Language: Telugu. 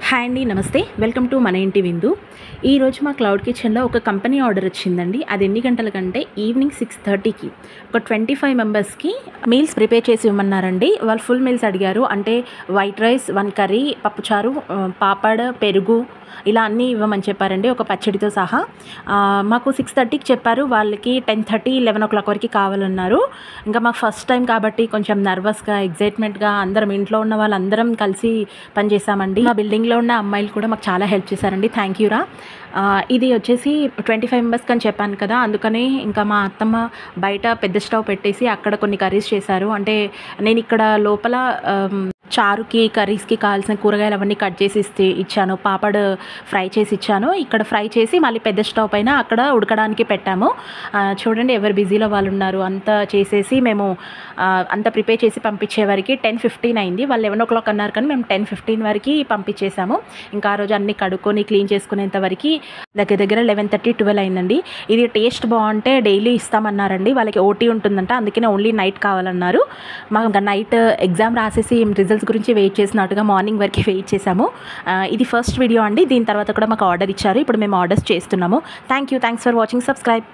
హాయ్ అండి, నమస్తే. వెల్కమ్ టు మన ఇంటి విందు. ఈరోజు మా క్లౌడ్ కిచెన్లో ఒక కంపెనీ ఆర్డర్ వచ్చిందండి. అది ఎన్ని గంటలకంటే ఈవినింగ్ 6:30కి ఒక 25 మెంబర్స్కి మీల్స్ ప్రిపేర్ చేసి ఇవ్వమన్నారండి. వాళ్ళు ఫుల్ మీల్స్ అడిగారు. అంటే వైట్ రైస్, 1 కర్రీ, పప్పుచారు, పాపడ్, పెరుగు ఇలా అన్నీ ఇవ్వమని చెప్పారండి, ఒక పచ్చడితో సహా. మాకు 6:30కి చెప్పారు. వాళ్ళకి 10:30, 11 o'clock వరకు కావాలన్నారు. ఇంకా మాకు ఫస్ట్ టైం కాబట్టి కొంచెం నర్వస్గా, ఎగ్జైట్మెంట్గా అందరం ఇంట్లో ఉన్న వాళ్ళందరం కలిసి పనిచేసామండి. మా బిల్డింగ్లో ఉన్న అమ్మాయిలు కూడా మాకు చాలా హెల్ప్ చేశారండి. థ్యాంక్ యూ రా. ఇది వచ్చేసి 25 మెంబర్స్కి అని చెప్పాను కదా, అందుకని ఇంకా మా అత్తమ్మ బయట పెద్ద స్టవ్ పెట్టేసి అక్కడ కొన్ని కర్రీస్ చేశారు. అంటే నేను ఇక్కడ లోపల చారుకి, కర్రీస్కి కావాల్సిన కూరగాయలు అవన్నీ కట్ చేసి ఇచ్చాను. పాపడ్ ఫ్రై చేసి ఇచ్చాను. ఇక్కడ ఫ్రై చేసి మళ్ళీ పెద్ద స్టవ్ పైన అక్కడ ఉడకడానికి పెట్టాము. చూడండి, ఎవరు బిజీలో వాళ్ళు ఉన్నారు. అంతా చేసేసి మేము అంతా ప్రిపేర్ చేసి పంపించే వరకు 10:15 అయింది. వాళ్ళు 11 o'clock అన్నారు, కానీ మేము 10:15 వరకు పంపించేసాము. ఇంకా ఆ రోజు అన్నీ కడుక్కొని క్లీన్ చేసుకునేంత వరకు దగ్గర 11:30, 12 అయిందండి. ఇది టేస్ట్ బాగుంటే డైలీ ఇస్తామన్నారండి. వాళ్ళకి ఓటీ ఉంటుందంట, అందుకనే ఓన్లీ నైట్ కావాలన్నారు. మాకు ఇంకా నైట్ ఎగ్జామ్ రాసేసి రిజల్ట్స్ గురించి వెయిట్ చేసినట్టుగా మార్నింగ్ వరకు వెయిట్ చేసాము. ఇది ఫస్ట్ వీడియో అండి. దీని తర్వాత కూడా మాకు ఆర్డర్ ఇచ్చారు. ఇప్పుడు మేము ఆర్డర్స్ చేస్తున్నాము. Thanks for watching. సబ్స్క్రైబ్.